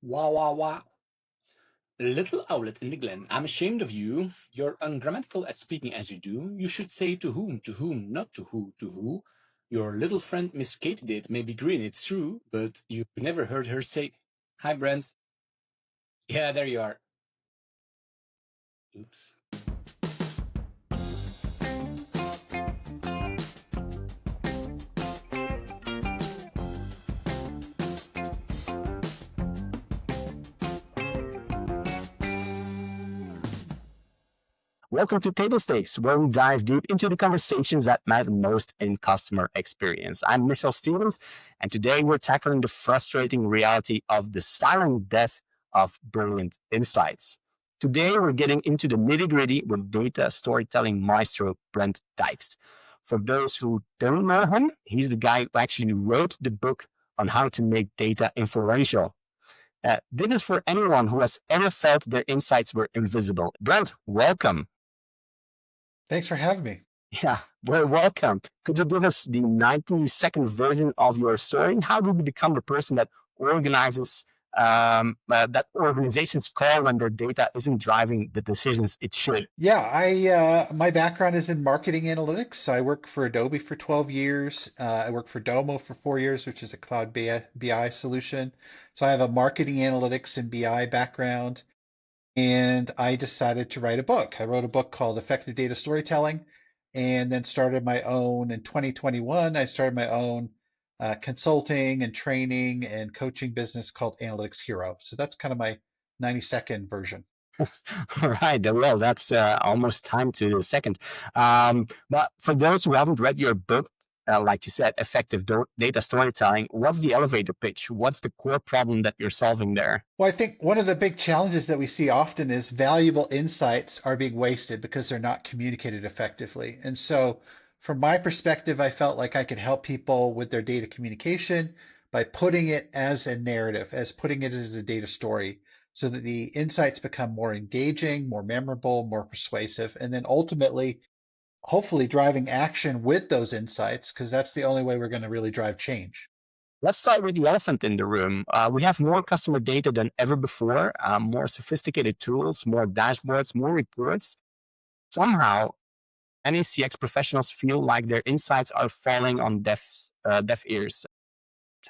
Wow, wow, wow. Little owlet in the glen, I'm ashamed of you. You're ungrammatical at speaking as you do. You should say to whom, not to who, to who. Your little friend Miss Kate did may be green, it's true, but you never heard her say, Hi, Brent. Yeah, there you are. Oops. Welcome to Table Stakes, where we dive deep into the conversations that matter most in customer experience. I'm Michel Stevens, and today we're tackling the frustrating reality of the silent death of brilliant insights. Today, we're getting into the nitty-gritty with data storytelling maestro Brent Dykes. For those who don't know him, he's the guy who actually wrote the book on how to make data influential. This is for anyone who has ever felt their insights were invisible. Brent, welcome. Thanks for having me. Yeah, well, welcome. Could you give us the 90-second version of your story? How did you become the person that organizes that organizations call when their data isn't driving the decisions it should? Yeah, I my background is in marketing analytics. I worked for Adobe for 12 years. I worked for Domo for 4 years, which is a cloud BI solution. So I have a marketing analytics and BI background, and I decided to write a book. I wrote a book called Effective Data Storytelling, and then started my own in 2021. I started my own consulting and training and coaching business called Analytics Hero. So that's kind of my 90-second version. All right, well, that's almost time to the second. But for those who haven't read your book, like you said, effective data storytelling, what's the elevator pitch? What's the core problem that you're solving there? Well, I think one of the big challenges that we see often is valuable insights are being wasted because they're not communicated effectively. And so, from my perspective, I felt like I could help people with their data communication by putting it as a narrative, as putting it as a data story, so that the insights become more engaging, more memorable, more persuasive, and then ultimately, hopefully, driving action with those insights, because that's the only way we're going to really drive change. Let's start with the elephant in the room. We have more customer data than ever before, more sophisticated tools, more dashboards, more reports. Somehow, many CX professionals feel like their insights are falling on deaf ears.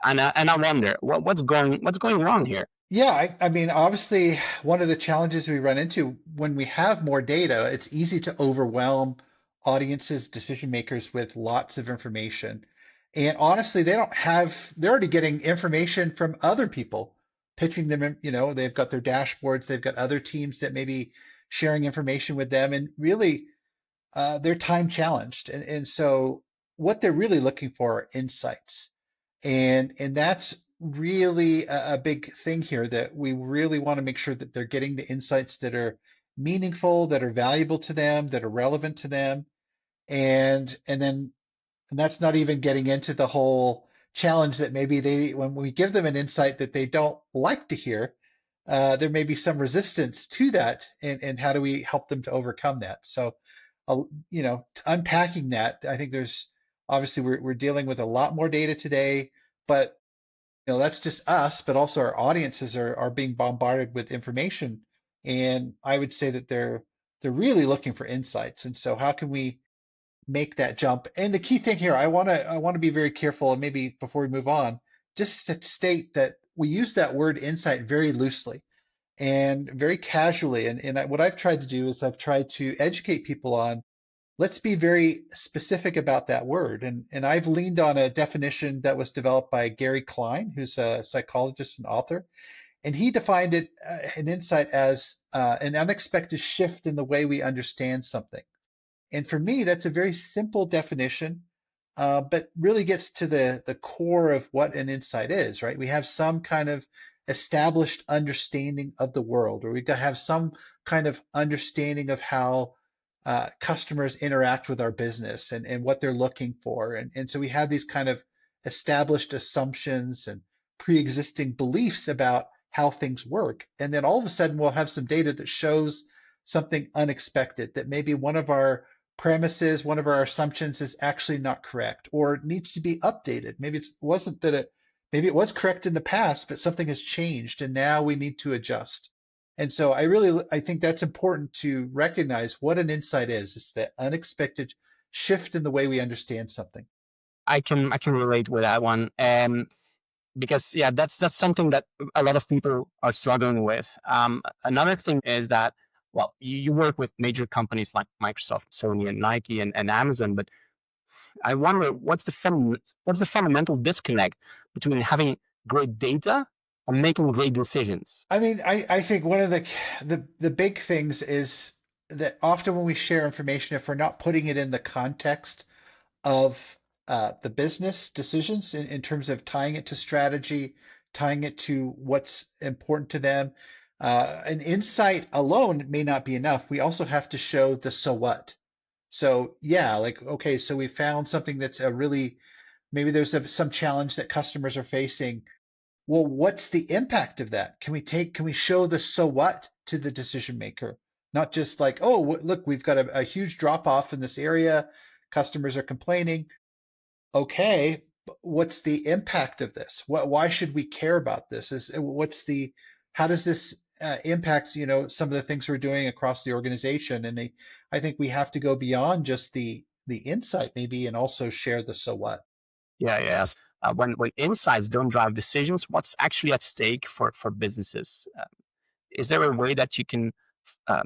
And I wonder what's going wrong here. Yeah, I mean, obviously, one of the challenges we run into when we have more data, it's easy to overwhelm audiences, decision makers with lots of information. And honestly, they're already getting information from other people, pitching them, they've got their dashboards, they've got other teams that may be sharing information with them, and really, they're time challenged. And so what they're really looking for are insights. And that's really a big thing here that we really want to make sure that they're getting the insights that are meaningful, that are valuable to them, that are relevant to them. And that's not even getting into the whole challenge that maybe when we give them an insight that they don't like to hear, there may be some resistance to that. And how do we help them to overcome that? So, unpacking that, I think there's obviously we're dealing with a lot more data today, but that's just us, but also our audiences are being bombarded with information. And I would say that they're really looking for insights. And so how can we make that jump? And the key thing here, I want to be very careful, and maybe before we move on, just to state that we use that word insight very loosely and very casually. And what I've tried to do is I've tried to educate people on, let's be very specific about that word. And I've leaned on a definition that was developed by Gary Klein, who's a psychologist and author. And he defined it, an insight, as an unexpected shift in the way we understand something. And for me, that's a very simple definition, but really gets to the core of what an insight is, right? We have some kind of established understanding of the world, or we have some kind of understanding of how customers interact with our business and what they're looking for. And so we have these kind of established assumptions and pre-existing beliefs about how things work. And then all of a sudden we'll have some data that shows something unexpected, that maybe one of our premises, one of our assumptions is actually not correct or needs to be updated. Maybe it wasn't that it Maybe it was correct in the past, but something has changed and now we need to adjust. And so I think that's important to recognize what an insight is. It's the unexpected shift in the way we understand something. I can relate with that one. Because yeah, that's something that a lot of people are struggling with. Another thing is that, well, you work with major companies like Microsoft, Sony, and Nike, and Amazon, but I wonder what's the fundamental disconnect between having great data and making great decisions. I mean, I think one of the big things is that often when we share information, if we're not putting it in the context of the business decisions in terms of tying it to strategy, tying it to what's important to them. An insight alone may not be enough. We also have to show the so what. So yeah, like, okay, so we found something that's maybe there's some challenge that customers are facing. Well, what's the impact of that? Can we show the so what to the decision maker? Not just like, oh, look, we've got a huge drop off in this area. Customers are complaining. Okay, what's the impact of this? Why should we care about this? How does this impact, some of the things we're doing across the organization? And I think we have to go beyond just the insight maybe and also share the so what. Yeah, yes. When insights don't drive decisions, what's actually at stake for businesses? Is there a way that you can,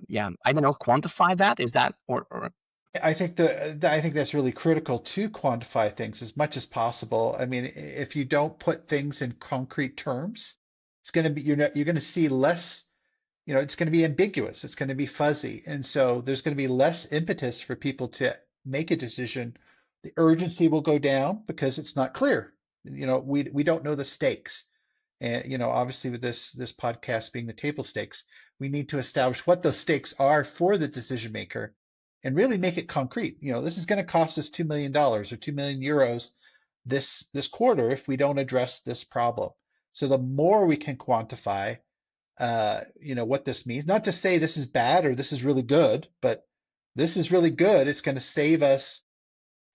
yeah, I don't know, quantify that? Is that or I think that's really critical to quantify things as much as possible. I mean, if you don't put things in concrete terms, it's going to be you're going to see less, it's going to be ambiguous, it's going to be fuzzy, and so there's going to be less impetus for people to make a decision. The urgency will go down because it's not clear. We don't know the stakes. And obviously with this podcast being the table stakes, we need to establish what those stakes are for the decision maker and really make it concrete. This is going to cost us $2 million or 2 million euros this quarter if we don't address this problem. So the more we can quantify, what this means, not to say this is bad or this is really good, but this is really good. It's going to save us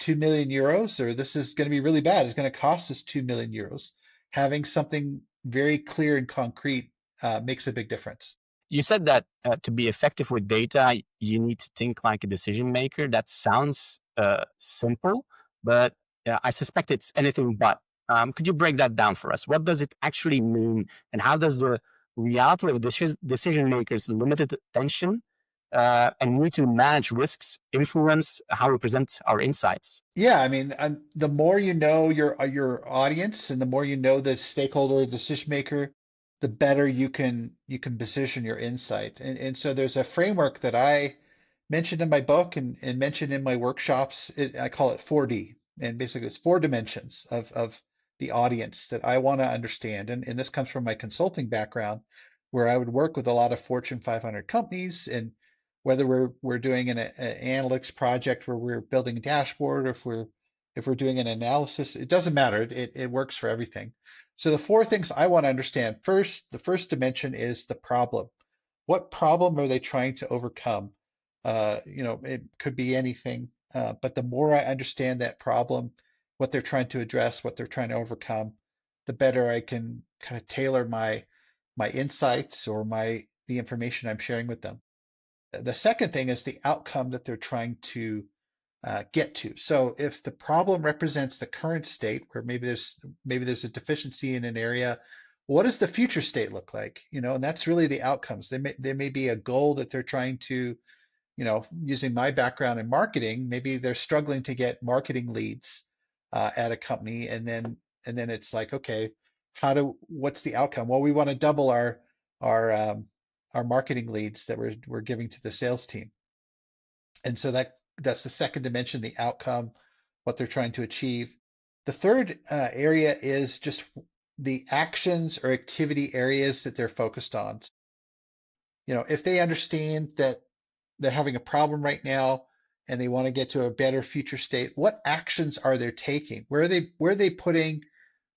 2 million euros, or this is going to be really bad. It's going to cost us 2 million euros. Having something very clear and concrete makes a big difference. you said that to be effective with data, you need to think like a decision maker. That sounds simple, but I suspect it's anything but. Could you break that down for us? What does it actually mean, and how does the reality of decision makers' limited attention and need to manage risks influence how we present our insights? Yeah, I mean, the more you know your audience, and the more you know the stakeholder or decision maker, the better you can position your insight. And so there's a framework that I mentioned in my book and mentioned in my workshops. I call it 4D, and basically it's four dimensions of the audience that I want to understand. And this comes from my consulting background, where I would work with a lot of Fortune 500 companies, and whether we're doing an analytics project where we're building a dashboard, or if we're doing an analysis, it doesn't matter. It works for everything. So the four things I want to understand: first, the first dimension is the problem. What problem are they trying to overcome? It could be anything, but the more I understand that problem, what they're trying to address, what they're trying to overcome, the better I can kind of tailor my insights or the information I'm sharing with them. The second thing is the outcome that they're trying to get to. So if the problem represents the current state, where maybe there's a deficiency in an area, what does the future state look like? And that's really the outcomes. There may be a goal that they're trying to, using my background in marketing, maybe they're struggling to get marketing leads at a company, and then it's like, okay, what's the outcome? Well, we want to double our our marketing leads that we're giving to the sales team. And so that's the second dimension, the outcome, what they're trying to achieve. The third area is just the actions or activity areas that they're focused on. If they understand that they're having a problem right now and they want to get to a better future state, what actions are they taking? Where are they putting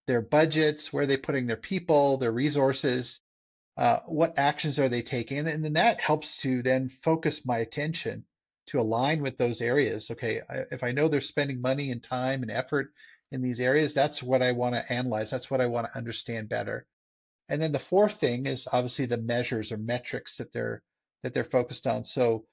their budgets? Where are they putting their people, their resources? What actions are they taking? And then that helps to then focus my attention to align with those areas. Okay, if I know they're spending money and time and effort in these areas. That's what I want to analyze. That's what I want to understand better. And then the fourth thing is obviously the measures or metrics that they're focused on. So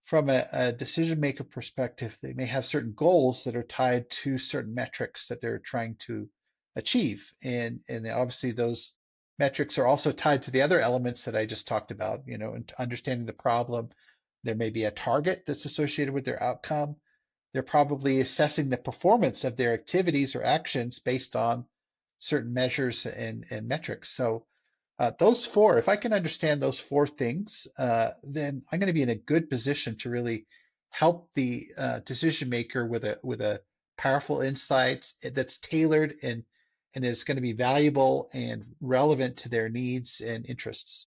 from a decision maker perspective, they may have certain goals that are tied to certain metrics that they're trying to achieve. And obviously those metrics are also tied to the other elements that I just talked about, and understanding the problem. There may be a target that's associated with their outcome. They're probably assessing the performance of their activities or actions based on certain measures and metrics. So those four, if I can understand those four things, then I'm going to be in a good position to really help the decision maker with a powerful insight that's tailored and it's going to be valuable and relevant to their needs and interests.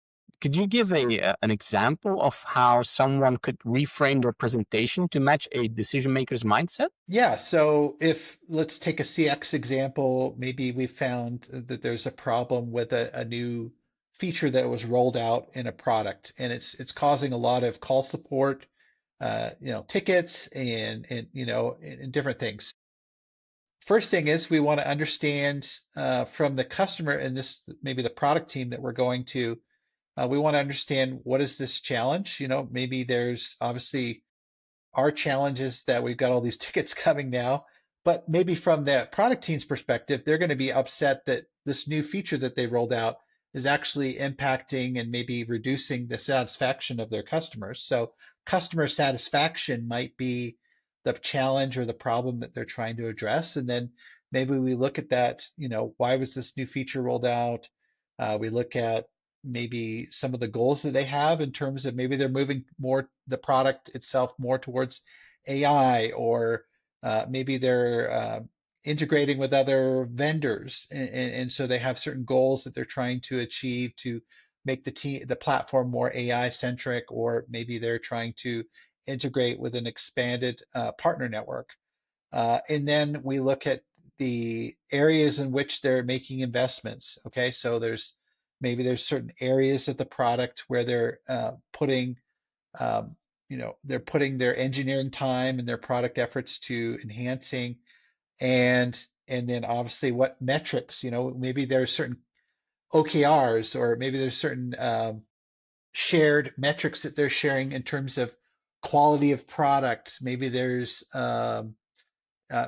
Could you give an example of how someone could reframe their presentation to match a decision maker's mindset? Yeah, so if let's take a CX example, maybe we found that there's a problem with a new feature that was rolled out in a product, and it's causing a lot of call support, tickets and different things. First thing is we want to understand from the customer and this maybe the product team that we're going to, we want to understand what is this challenge? Maybe there's obviously our challenge is that we've got all these tickets coming now, but maybe from the product team's perspective, they're going to be upset that this new feature that they rolled out is actually impacting and maybe reducing the satisfaction of their customers. So customer satisfaction might be the challenge or the problem that they're trying to address. And then maybe we look at that, why was this new feature rolled out? We look at maybe some of the goals that they have in terms of maybe they're moving more the product itself more towards AI, or maybe they're integrating with other vendors, and so they have certain goals that they're trying to achieve to make the platform more AI centric, or maybe they're trying to integrate with an expanded partner network. And then we look at the areas in which they're making investments. Okay, so maybe there's certain areas of the product where they're putting they're putting their engineering time and their product efforts to enhancing, and then obviously what metrics, maybe there's certain OKRs, or maybe there's certain shared metrics that they're sharing in terms of quality of product. Maybe there's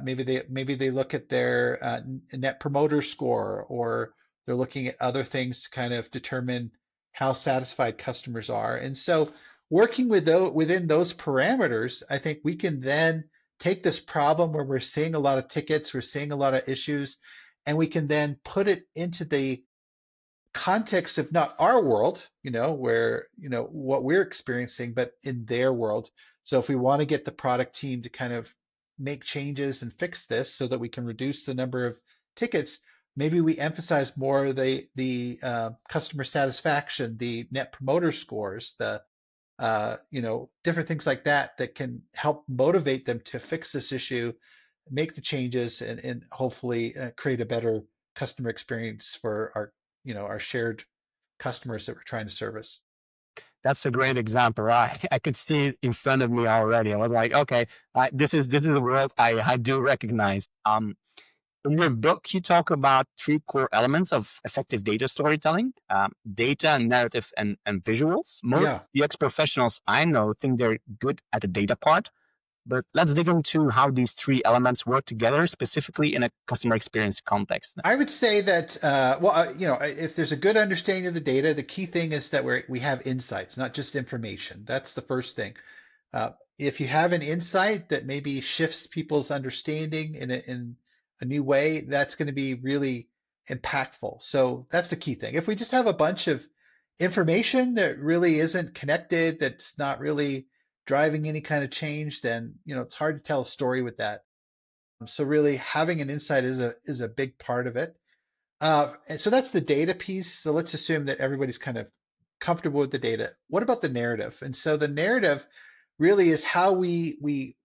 maybe they look at their net promoter score, or they're looking at other things to kind of determine how satisfied customers are. And so working within those parameters, I think we can then take this problem where we're seeing a lot of tickets, we're seeing a lot of issues, and we can then put it into the context of not our world, where, what we're experiencing, but in their world. So if we want to get the product team to kind of make changes and fix this so that we can reduce the number of tickets, maybe we emphasize more the customer satisfaction, the net promoter scores, the different things like that can help motivate them to fix this issue, make the changes, and hopefully create a better customer experience for our shared customers that we're trying to service. That's a great example. I could see it in front of me already. I was like, okay, this is a world I do recognize. In your book, you talk about three core elements of effective data storytelling: data, narrative, and visuals. Most Yeah. UX professionals I know think they're good at the data part, but let's dig into how these three elements work together, specifically in a customer experience context. I would say that, if there's a good understanding of the data, the key thing is that we have insights, not just information. That's the first thing. If you have an insight that maybe shifts people's understanding in a new way, that's going to be really impactful. So that's the key thing. If we just have a bunch of information that really isn't connected, that's not really driving any kind of change, then it's hard to tell a story with that. So really having an insight is a big part of it. And so that's the data piece. So let's assume that everybody's kind of comfortable with the data. What about the narrative? And so the narrative really is how we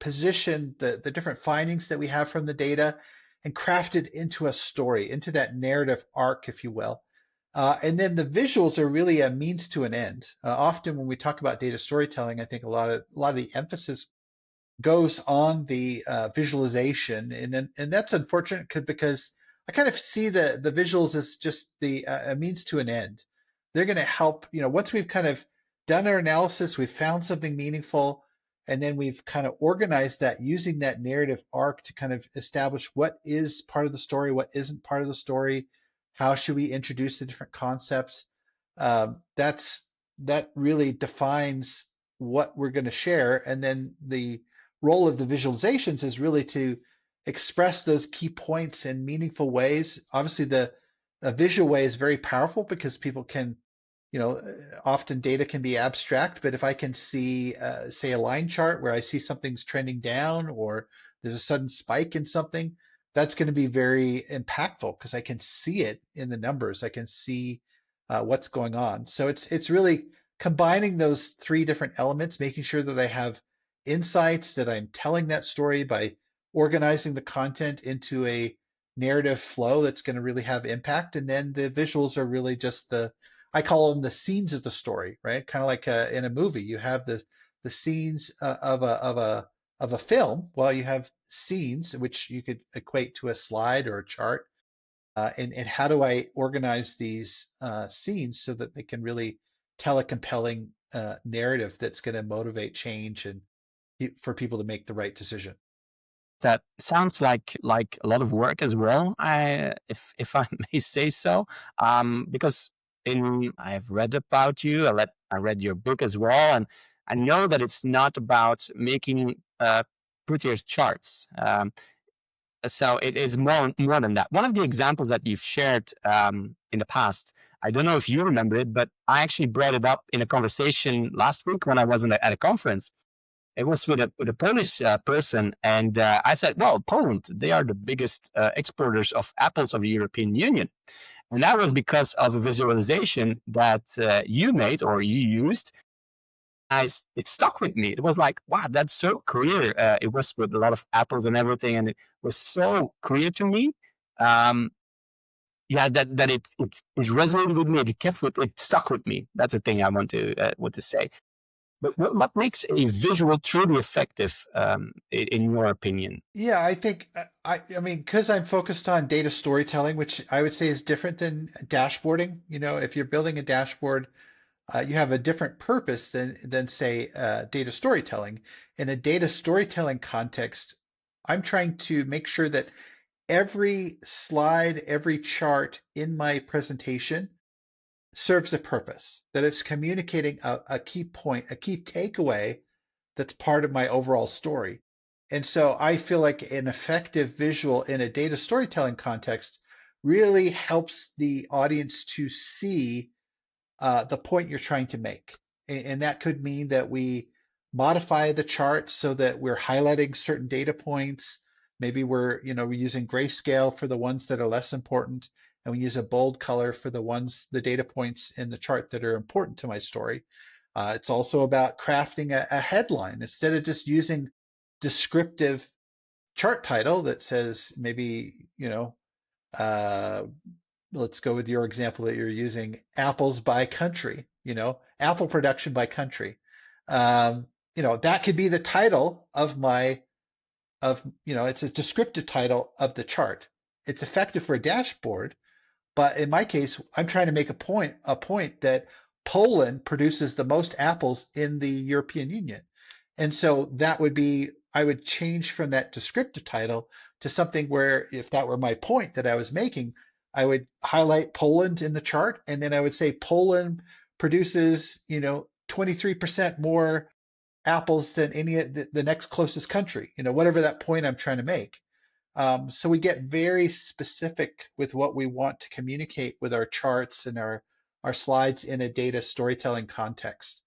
position the different findings that we have from the data and craft it into a story, into that narrative arc, if you will. And then the visuals are really a means to an end. Often when we talk about data storytelling, I think a lot of the emphasis goes on the visualization, and that's unfortunate because I kind of see the visuals as just the a means to an end. They're going to help, once we've kind of done our analysis, we've found something meaningful, and then we've kind of organized that using that narrative arc to kind of establish what is part of the story, what isn't part of the story, how should we introduce the different concepts. That really defines what we're going to share, and then the role of the visualizations is really to express those key points in meaningful ways. Obviously, the a visual way is very powerful because people can, often data can be abstract, but if I can see, say, a line chart where I see something's trending down or there's a sudden spike in something, that's going to be very impactful because I can see it in the numbers. I can see what's going on. So it's really combining those three different elements, making sure that I have insights, that I'm telling that story by organizing the content into a narrative flow that's going to really have impact. And then the visuals are really just I call them the scenes of the story, right? Kind of like in a movie, you have the scenes of a film. Well, you have scenes, which you could equate to a slide or a chart. And how do I organize these scenes so that they can really tell a compelling narrative that's going to motivate change and for people to make the right decision? That sounds like a lot of work as well. If I may say so, because I've read about you. I read your book as well, and I know that it's not about making prettier charts. So it is more than that. One of the examples that you've shared in the past, I don't know if you remember it, but I actually brought it up in a conversation last week when I was at a conference. It was with a Polish person, and I said, "Well, Poland, they are the biggest exporters of apples of the European Union," and that was because of a visualization that you made or you used. It stuck with me. It was like, wow, that's so clear. It was with a lot of apples and everything, and it was so clear to me. Um, yeah, that it resonated with me. It stuck with me. That's the thing I want to say. But what makes a visual truly effective, in your opinion? Yeah, I think I mean, because I'm focused on data storytelling, which I would say is different than dashboarding. If you're building a dashboard, you have a different purpose than say data storytelling. In a data storytelling context, I'm trying to make sure that every slide, every chart in my presentation serves a purpose, that it's communicating a key point, a key takeaway that's part of my overall story. And so I feel like an effective visual in a data storytelling context really helps the audience to see the point you're trying to make. And that could mean that we modify the chart so that we're highlighting certain data points. Maybe we're using grayscale for the ones that are less important, and we use a bold color for the data points in the chart that are important to my story. It's also about crafting a headline instead of just using descriptive chart title that says maybe, uh, let's go with your example that you're using, apples by country, apple production by country. That could be the title it's a descriptive title of the chart. It's effective for a dashboard, but in my case, I'm trying to make a point that Poland produces the most apples in the European Union. And so I would change from that descriptive title to something where if that were my point that I was making, I would highlight Poland in the chart, and then I would say Poland produces, 23% more apples than any of the next closest country, whatever that point I'm trying to make. So we get very specific with what we want to communicate with our charts and our slides in a data storytelling context.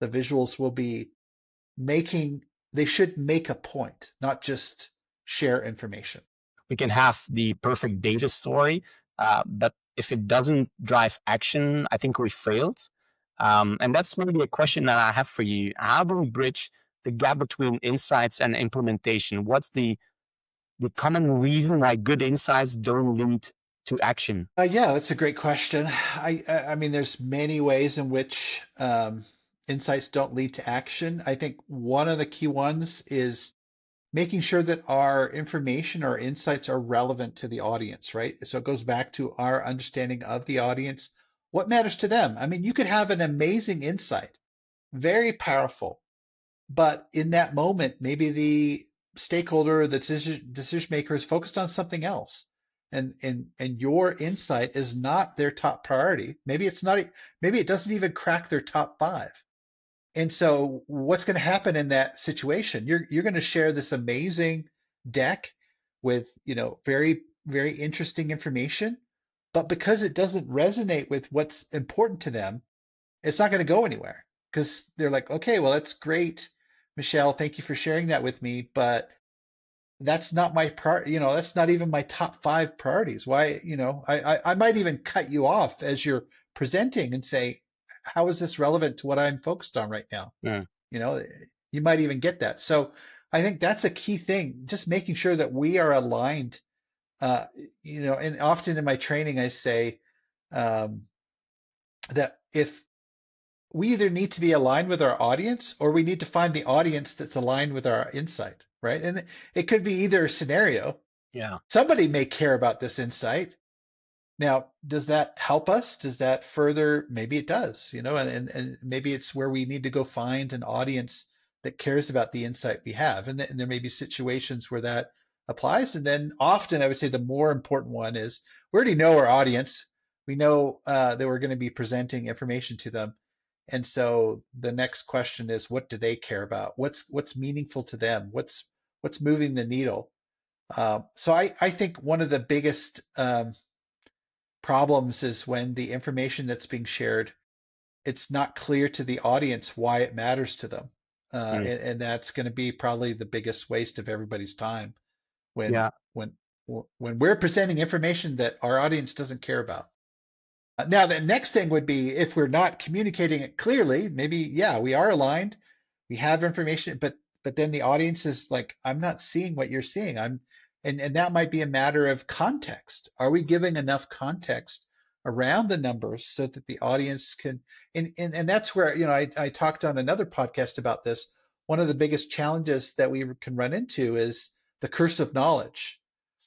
The visuals will be they should make a point, not just share information. We can have the perfect data story, but if it doesn't drive action, I think we failed. And that's maybe a question that I have for you. How do we bridge the gap between insights and implementation? What's the common reason why good insights don't lead to action? Yeah, that's a great question. I mean, there's many ways in which insights don't lead to action. I think one of the key ones is making sure that our information, our insights are relevant to the audience, right? So it goes back to our understanding of the audience. What matters to them? I mean, you could have an amazing insight, very powerful, but in that moment, maybe the stakeholder, the decision maker is focused on something else. And your insight is not their top priority. Maybe it's not, maybe it doesn't even crack their top five. And so what's going to happen in that situation? You're going to share this amazing deck with, very, very interesting information, but because it doesn't resonate with what's important to them, it's not going to go anywhere because they're like, okay, well, that's great, Michelle. Thank you for sharing that with me, but that's not my that's not even my top five priorities. Why, I might even cut you off as you're presenting and say, how is this relevant to what I'm focused on right now? Yeah. You know, you might even get that. So I think that's a key thing, just making sure that we are aligned. Uh, and often in my training, I say that if we either need to be aligned with our audience or we need to find the audience that's aligned with our insight, right? And it could be either scenario. Yeah. Somebody may care about this insight. Now, does that help us? Does that further? Maybe it does, and maybe it's where we need to go find an audience that cares about the insight we have. And there may be situations where that applies. And then often I would say the more important one is we already know our audience. We know that we're going to be presenting information to them. And so the next question is, what do they care about? What's meaningful to them? What's moving the needle? So I think one of the biggest problems is when the information that's being shared, it's not clear to the audience why it matters to them. Mm. And that's going to be probably the biggest waste of everybody's time when Yeah. when when we're presenting information that our audience doesn't care about. Now, the next thing would be if we're not communicating it clearly, maybe, yeah, we are aligned, we have information, but then the audience is like, I'm not seeing what you're seeing. And that might be a matter of context. Are we giving enough context around the numbers so that the audience can, and that's where, I talked on another podcast about this. One of the biggest challenges that we can run into is the curse of knowledge.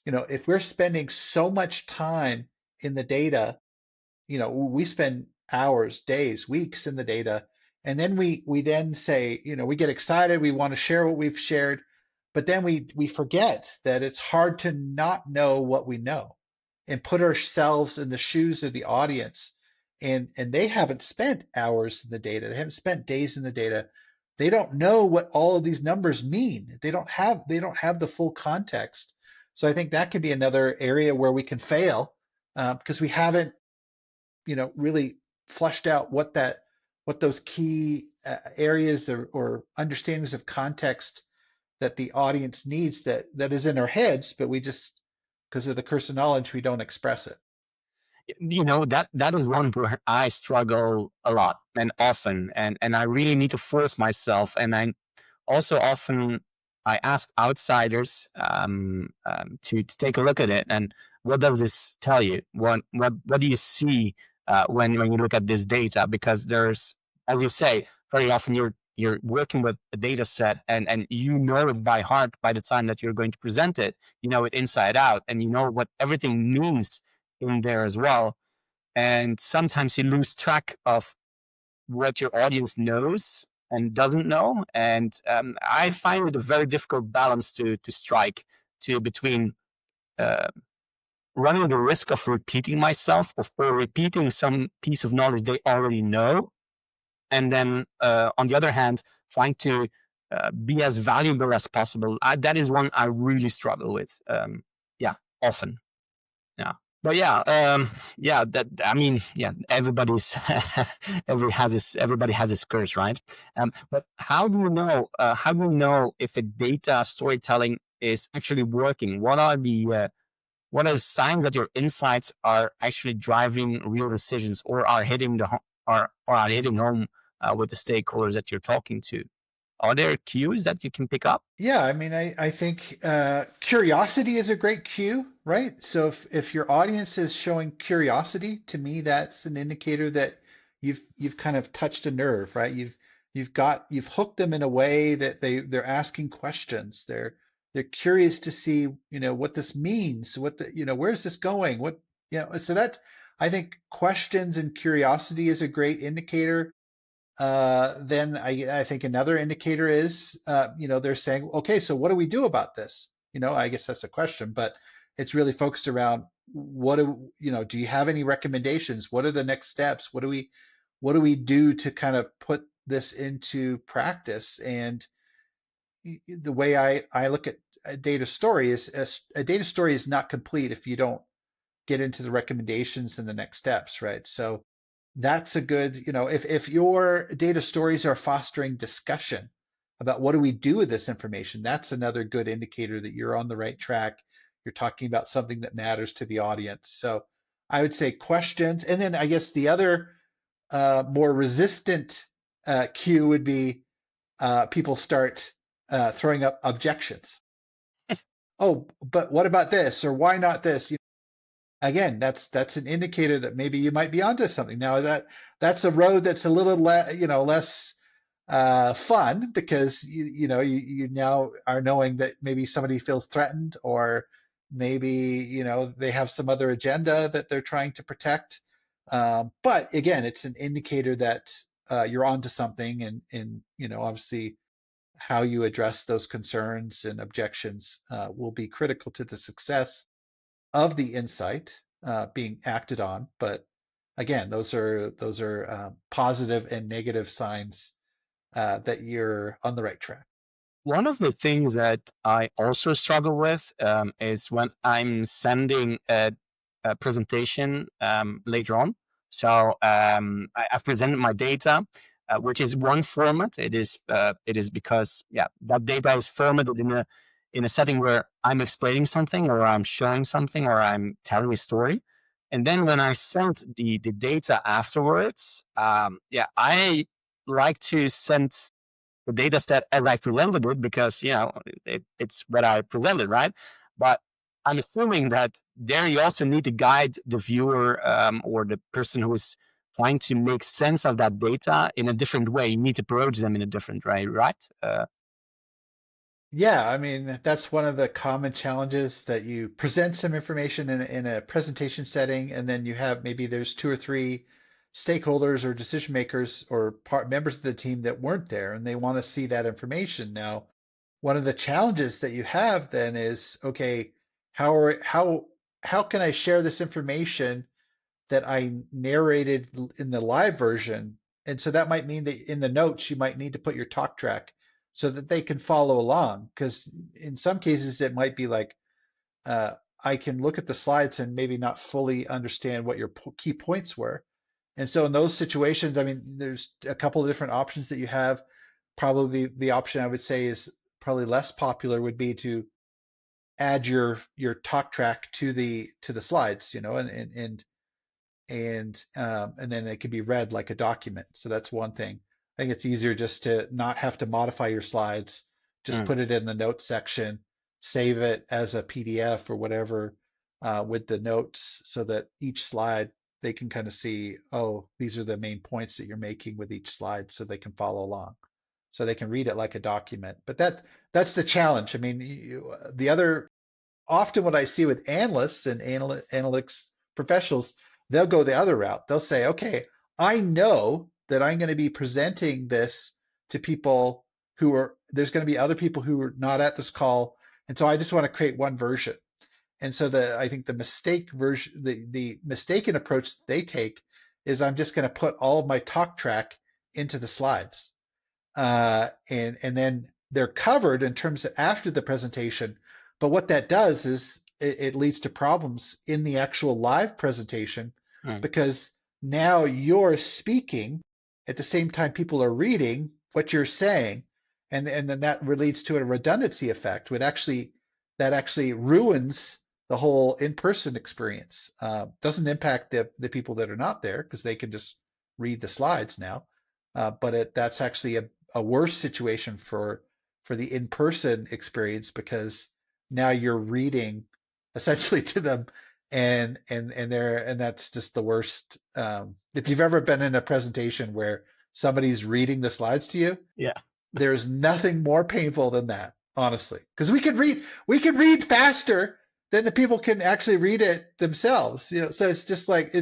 If we're spending so much time in the data, we spend hours, days, weeks in the data, and then we then say, we get excited, we want to share what we've shared, but then we forget that it's hard to not know what we know and put ourselves in the shoes of the audience. And they haven't spent hours in the data, they haven't spent days in the data. They don't know what all of these numbers mean. They don't have the full context. So I think that could be another area where we can fail because we haven't really flushed out what those key areas or understandings of context that the audience needs that is in our heads, but we just, because of the curse of knowledge, we don't express it. That is one where I struggle a lot and often, and I really need to force myself. And I also often I ask outsiders to take a look at it. And what does this tell you? What do you see when you look at this data? Because there's, as you say, very often you're working with a data set and you know it by heart by the time that you're going to present it. You know it inside out, and you know what everything means in there as well. And sometimes you lose track of what your audience knows and doesn't know. And I find it a very difficult balance to strike to between uh, running the risk of repeating myself or repeating some piece of knowledge they already know. And then on the other hand, trying to be as valuable as possible. That is one I really struggle with. Yeah, often. Yeah. But yeah, that I mean, yeah, everybody has his curse, right? But how do you know? How do you know if a data storytelling is actually working? What are the signs that your insights are actually driving real decisions or are hitting or are hitting home with the stakeholders that you're talking to? Are there cues that you can pick up? Yeah, I mean, I think curiosity is a great cue, right? So if your audience is showing curiosity, to me, that's an indicator that you've kind of touched a nerve, right? You've hooked them in a way that they're asking questions. They're curious to see, what this means, where's this going? So that I think questions and curiosity is a great indicator. Then I think another indicator is, they're saying, okay, so what do we do about this? I guess that's a question, but it's really focused around do you have any recommendations? What are the next steps? What do we do to kind of put this into practice? And the way I look at a data story is a data story is not complete if you don't get into the recommendations and the next steps, right? So that's a good, if your data stories are fostering discussion about what do we do with this information, that's another good indicator that you're on the right track. You're talking about something that matters to the audience. So I would say questions. And then I guess the other more resistant cue would be people start throwing up objections. Oh, but what about this? Or why not this? Again, that's an indicator that maybe you might be onto something. Now that's a road that's a little less fun because you now are knowing that maybe somebody feels threatened, or maybe they have some other agenda that they're trying to protect. But again, it's an indicator that you're onto something, and obviously how you address those concerns and objections will be critical to the success of the insight being acted on. But again, those are positive and negative signs that you're on the right track. One of the things that I also struggle with is when I'm sending a presentation later on. So I've presented my data, which is one format. It is because that data is formatted in a setting where I'm explaining something, or I'm showing something, or I'm telling a story. And then when I send the data afterwards, I like to send the data set as I presented it, because it's what I presented, right? But I'm assuming that there you also need to guide the viewer or the person who is trying to make sense of that data in a different way. You need to approach them in a different way, right? Yeah, I mean, that's one of the common challenges, that you present some information in a presentation setting, and then you have maybe there's two or three stakeholders or decision makers or members of the team that weren't there, and they want to see that information. Now, one of the challenges that you have then is, okay, how can I share this information that I narrated in the live version? And so that might mean that in the notes, you might need to put your talk track so that they can follow along. Because in some cases, it might be like, I can look at the slides and maybe not fully understand what your key points were. And so in those situations, I mean, there's a couple of different options that you have. Probably the option I would say is probably less popular would be to add your talk track to the slides, and then it can be read like a document. So that's one thing. I think it's easier just to not have to modify your slides, just put it in the notes section, save it as a PDF or whatever with the notes, so that each slide they can kind of see, oh, these are the main points that you're making with each slide, so they can follow along. So they can read it like a document. But that's the challenge. I mean, the other often what I see with analysts and analytics professionals, they'll go the other route. They'll say, okay, I know that I'm going to be presenting this to people there's going to be other people who are not at this call. And so I just want to create one version. And so I think the mistaken approach they take is, I'm just going to put all of my talk track into the slides. And then they're covered in terms of after the presentation. But what that does is it leads to problems in the actual live presentation, because now you're speaking at the same time people are reading what you're saying, and then that leads to a redundancy effect. That actually ruins the whole in-person experience. Doesn't impact the people that are not there, because they can just read the slides now. But that's actually a worse situation for the in-person experience, because now you're reading essentially to them, and that's just the worst. If you've ever been in a presentation where somebody's reading the slides to you, Yeah. there's nothing more painful than that. honestly, because we could read faster than the people can actually read it themselves. So it's just like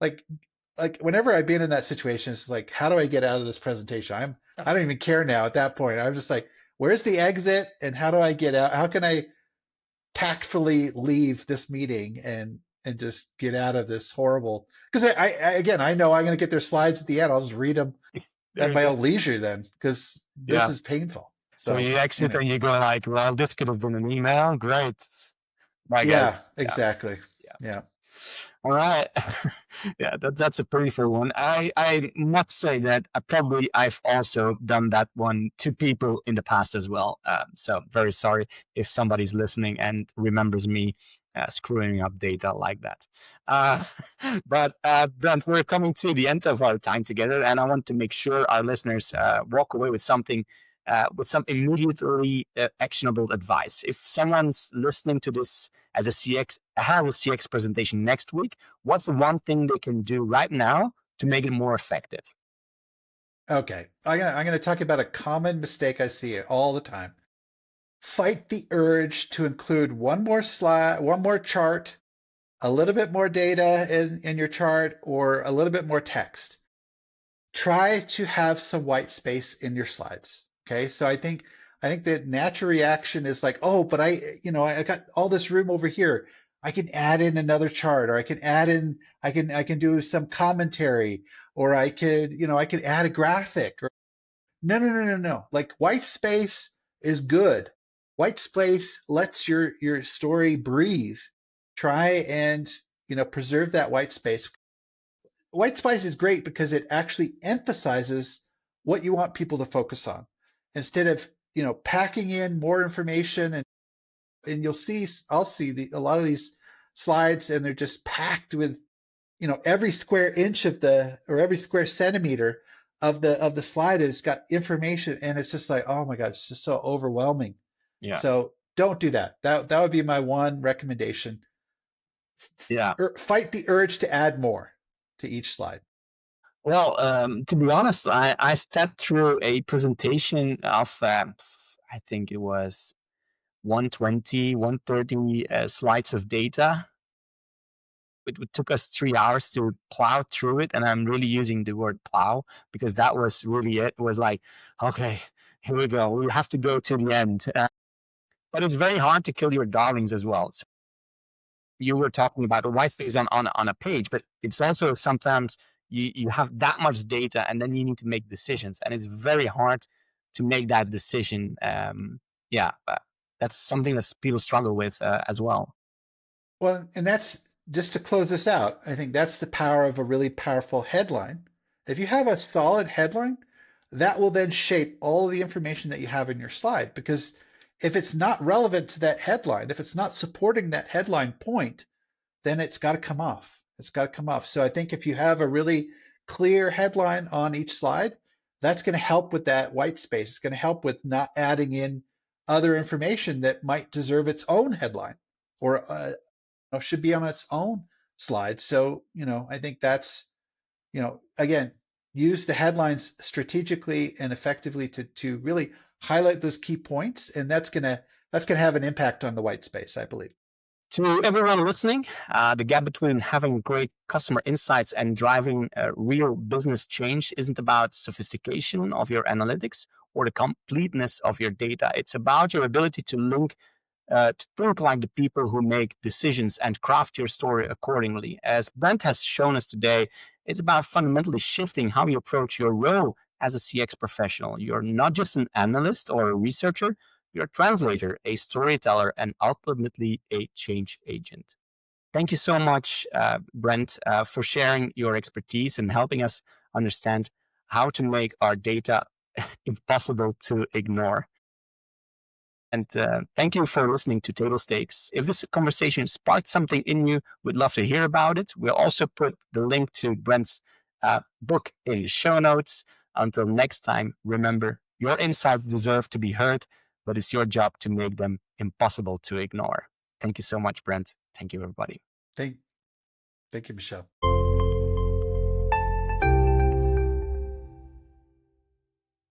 like whenever I've been in that situation, it's like, how do I get out of this presentation? I don't even care now at that point. I'm just like, where's the exit and how do I get out? How can I tactfully leave this meeting and just get out of this horrible? Because again, I know I'm going to get their slides at the end. I'll just read them at my own leisure then, because this Yeah. is painful. So you exit Anyway. and you go like, well, this could have been an email. Great. My God. Yeah, Yeah. exactly. Yeah. Yeah. All right. Yeah, that's a pretty full one. I must say that I've also done that one to people in the past as well. So very sorry if somebody's listening and remembers me screwing up data like that. Uh, but Brent, we're coming to the end of our time together, and I want to make sure our listeners walk away with something. With some immediately actionable advice. If someone's listening to this as a CX presentation next week, what's the one thing they can do right now to make it more effective? Okay. I'm gonna talk about a common mistake I see all the time. Fight the urge to include one more slide, one more chart, a little bit more data in your chart, or a little bit more text. Try to have some white space in your slides. Okay. So I think that natural reaction is like, oh, but I got all this room over here. I can add in another chart, or I can add in, I can do some commentary, or I could add a graphic. Or no, no, no, no, no. Like, white space is good. White space lets your story breathe. Try and preserve that white space. White space is great because it actually emphasizes what you want people to focus on, instead of packing in more information. And I'll see a lot of these slides, and they're just packed with every square inch or every square centimeter of the slide has got information, and it's just like, oh my god, it's just so overwhelming. Yeah. So don't do that. That would be my one recommendation. Yeah. Fight the urge to add more to each slide. Well, to be honest, I stepped through a presentation of, I think it was 120, 130 slides of data. It took us 3 hours to plow through it. And I'm really using the word plow because that was really it. It was like, okay, here we go. We have to go to the end. But it's very hard to kill your darlings as well. So you were talking about a white space on a page, but it's also sometimes you have that much data and then you need to make decisions. And it's very hard to make that decision. Yeah, that's something that people struggle with as well. Well, and that's just to close this out. I think that's the power of a really powerful headline. If you have a solid headline, that will then shape all the information that you have in your slide. Because if it's not relevant to that headline, if it's not supporting that headline point, then it's got to come off. It's got to come off. So I think if you have a really clear headline on each slide, that's going to help with that white space. It's going to help with not adding in other information that might deserve its own headline, or should be on its own slide. So, I think that's, again, use the headlines strategically and effectively to really highlight those key points, and that's gonna have an impact on the white space, I believe. To everyone listening, the gap between having great customer insights and driving real business change isn't about sophistication of your analytics or the completeness of your data. It's about your ability to think like the people who make decisions and craft your story accordingly. As Brent has shown us today, it's about fundamentally shifting how you approach your role as a CX professional. You're not just an analyst or a researcher, you're a translator, a storyteller, and ultimately a change agent. Thank you so much, Brent, for sharing your expertise and helping us understand how to make our data impossible to ignore. And thank you for listening to Table Stakes. If this conversation sparked something in you, we'd love to hear about it. We'll also put the link to Brent's book in the show notes. Until next time, remember, your insights deserve to be heard, but it's your job to make them impossible to ignore. Thank you so much, Brent. Thank you, everybody. Thank you, Michelle.